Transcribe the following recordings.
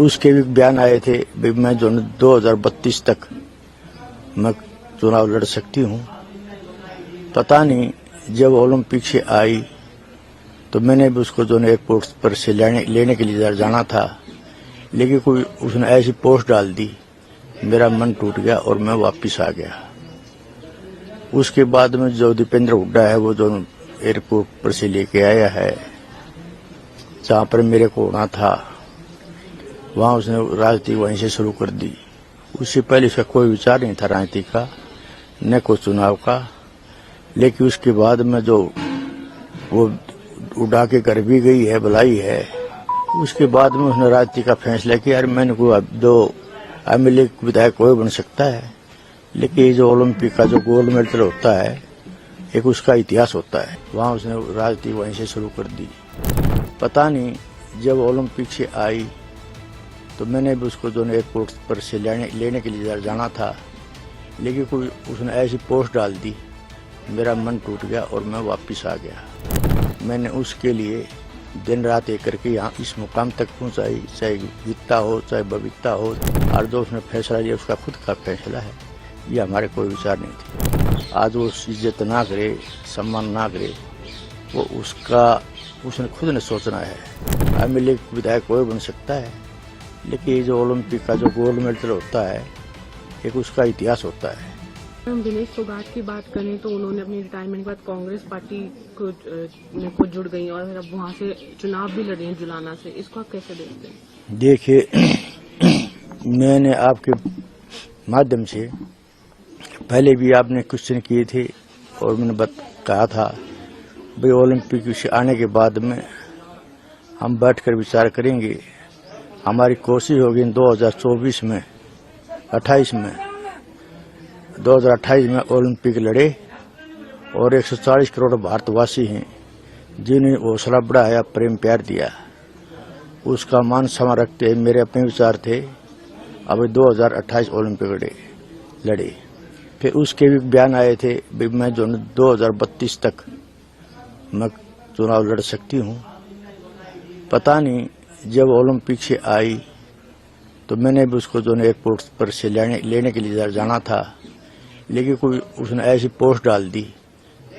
उसके भी बयान आए थे भी मैं जो 2032 तक मैं चुनाव लड़ सकती हूँ। पता नहीं जब ओलंपिक से आई तो मैंने भी उसको जो एयरपोर्ट पर से लेने के लिए जाना था, लेकिन कोई उसने ऐसी पोस्ट डाल दी, मेरा मन टूट गया और मैं वापस आ गया। उसके बाद में जो दीपेंद्र हुड्डा है वो जो एयरपोर्ट पर से लेके आया है जहां पर मेरे को होना था, वहां उसने राजनीति वहीं से शुरू कर दी। उससे पहले उसका कोई विचार नहीं था राजनीति का, न कोई चुनाव का। लेकिन उसके बाद में जो वो उड़ा के घर भी गई है, बुलाई है, उसके बाद में उसने राजनीति का फैसला किया यार मैंने कोई दो एमएलए विधायक कोई बन सकता है, लेकिन ये जो ओलंपिक का जो गोल्ड मेडल होता है एक उसका इतिहास होता है। वहां उसने राजनीति वहीं से शुरू कर दी। पता नहीं जब ओलंपिक से आई तो मैंने भी उसको जो एयरपोर्ट पर से लेने के लिए जाना था, लेकिन कोई उसने ऐसी पोस्ट डाल दी, मेरा मन टूट गया और मैं वापस आ गया। मैंने उसके लिए दिन रात एक करके यहाँ इस मुकाम तक पहुँचाई, चाहे वित्ता हो चाहे बबीता हो, और जो उसने फैसला लिया उसका खुद का फैसला है, ये हमारे कोई विचार नहीं थे। आज वो इज्जत ना करे, सम्मान ना करे, वो उसने खुद ने सोचना है। एमएलए विधायक कोई बन सकता है, लेकिन ये जो ओलंपिक का जो गोल्ड मेडल होता है एक उसका इतिहास होता है। हम दिनेश फोगाट की बात करें तो उन्होंने अपनी रिटायरमेंट के बाद कांग्रेस पार्टी को जुड़ गई और फिर अब वहां से चुनाव भी लड़ी हैं जुलाना से, इसको आप कैसे देखते हैं? देखिए, मैंने आपके माध्यम से पहले भी आपने क्वेश्चन किए थे और मैंने कहा था भाई ओलंपिक से आने के बाद में हम बैठकर विचार करेंगे। हमारी कोशिश होगी 2024 में 28 में 2028 में ओलंपिक लड़े और 140 करोड़ भारतवासी हैं जिन्हें हौसला बढ़ाया, प्रेम प्यार दिया, उसका मान सम्मान रखते हैं। मेरे अपने विचार थे अभी 2028 ओलंपिक लड़े। फिर उसके भी बयान आए थे भी मैं जो 2032 तक मैं चुनाव लड़ सकती हूँ। पता नहीं जब ओलंपिक से आई तो मैंने भी उसको जो एयरपोर्ट पर से लेने के लिए जाना था, लेकिन कोई उसने ऐसी पोस्ट डाल दी,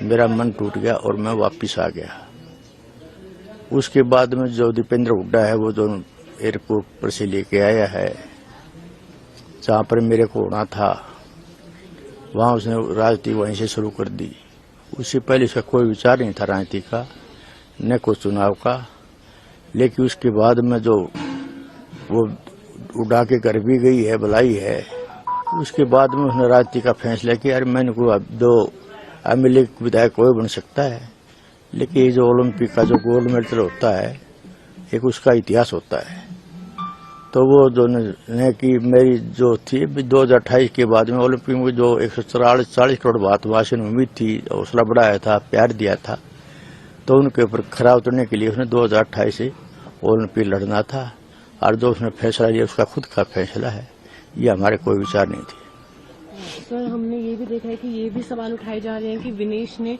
मेरा मन टूट गया और मैं वापस आ गया। उसके बाद में जो दीपेंद्र हुड्डा है वो जो एयरपोर्ट पर से लेके आया है जहां पर मेरे को होना था, वहां उसने राजनीति वहीं से शुरू कर दी। उससे पहले उसका कोई विचार नहीं था राजनीति का, न कोई चुनाव का। लेकिन उसके बाद में जो वो उड़ा के घर भी गई है, बुलाई है, उसके बाद में उसने राजनीति का फैसला किया यार मैंने कोई दो एमएलए विधायक कोई बन सकता है, लेकिन ये जो ओलंपिक का जो गोल्ड मेडल होता है एक उसका इतिहास होता है। तो वो जो ने कि मेरी जो थी 2028 के बाद में ओलंपिक में जो 140 करोड़ भारतवासियों ने उम्मीद थी, हौसला बढ़ाया था, प्यार दिया था, तो उनके ऊपर खरा उतरने के लिए उसने 2028 से ओलंपिक लड़ना था, और जो उसने फैसला लिया उसका खुद का फैसला है, ये हमारे कोई विचार नहीं थे। सर, हमने ये भी देखा है कि ये भी सवाल उठाए जा रहे हैं कि विनेश ने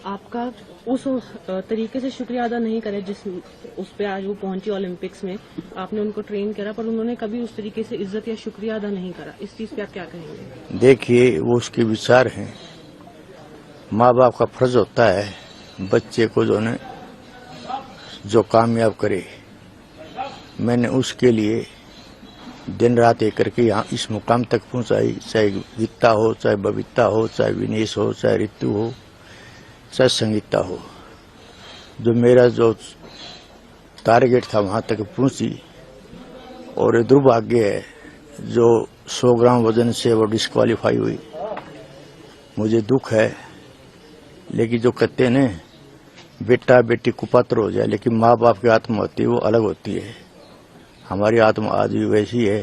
आपका उस तरीके से शुक्रिया अदा नहीं करा जिस उस पे आज वो पहुंची ओलंपिक्स में। आपने उनको ट्रेन करा पर उन्होंने कभी उस तरीके से इज्जत या शुक्रिया अदा नहीं करा। इस चीज पे आप क्या कहेंगे? देखिए, वो उसके विचार हैं। माँ बाप का फर्ज होता है बच्चे को जो कामयाब करे। मैंने उसके लिए दिन रात एक करके यहाँ इस मुकाम तक पहुँचाई, चाहे वित्ता हो चाहे बबीता हो चाहे विनेश हो चाहे ऋतु हो चाहे संगीता हो। जो मेरा जो टारगेट था वहां तक पहुंची, और दुर्भाग्य है जो 100 ग्राम वजन से वो डिस्क्वालीफाई हुई। मुझे दुख है, लेकिन जो कहते हैं बेटा बेटी कुपात्र हो जाए, लेकिन माँ बाप की आत्मा होती है वो अलग होती है। हमारी आत्मा आज भी वैसी है।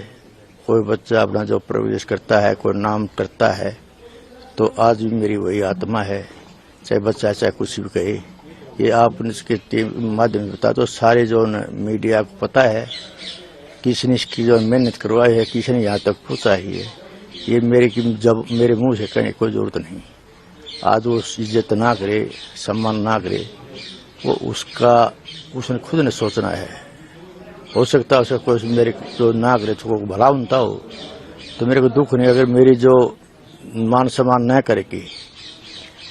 कोई बच्चा अपना जो प्रवेश करता है, कोई नाम करता है, तो आज भी मेरी वही आत्मा है, चाहे बच्चा चाहे कुछ भी कहे। ये आप इसके माध्यम से बता दो, सारे जो मीडिया को पता है किसने इसकी जो मेहनत करवाई है, किसने यहाँ तक पहुँचा ही है। ये जब मेरे मुंह से कहने की कोई जरूरत नहीं। आज वो इज्जत ना करे, सम्मान ना करे, वो उसने खुद ने सोचना है। हो सकता है उसका कोई मेरे जो नागरिक को भला होता हो, तो मेरे को दुख नहीं। अगर मेरी जो मान सम्मान न करेगी,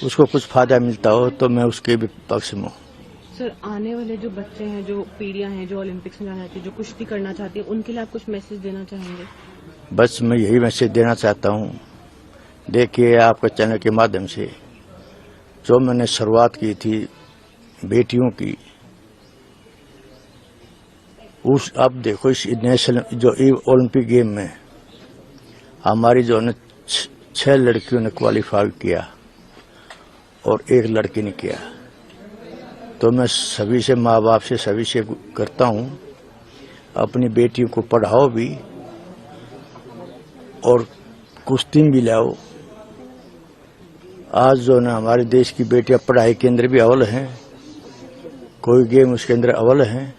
उसको कुछ फायदा मिलता हो, तो मैं उसके भी पक्ष में हूँ। सर, आने वाले जो बच्चे हैं, जो पीढ़ियां हैं, जो ओलंपिक्स में जाना चाहती है, जो कुश्ती करना चाहती है, उनके लिए आप कुछ मैसेज देना चाहेंगे? बस मैं यही मैसेज देना चाहता हूँ। देखिए, आपके चैनल के माध्यम से जो मैंने शुरुआत की थी बेटियों की, उस अब देखो इस नेशनल जो ओलंपिक गेम में हमारी जो ने 6 लड़कियों ने क्वालिफाई किया और 1 लड़की ने किया। तो मैं सभी से, माँ बाप से, सभी से करता हूँ, अपनी बेटियों को पढ़ाओ भी और कुश्ती भी लाओ। आज जो ना हमारे देश की बेटियां पढ़ाई के अंदर भी अव्वल हैं, कोई गेम उसके अंदर अव्वल हैं।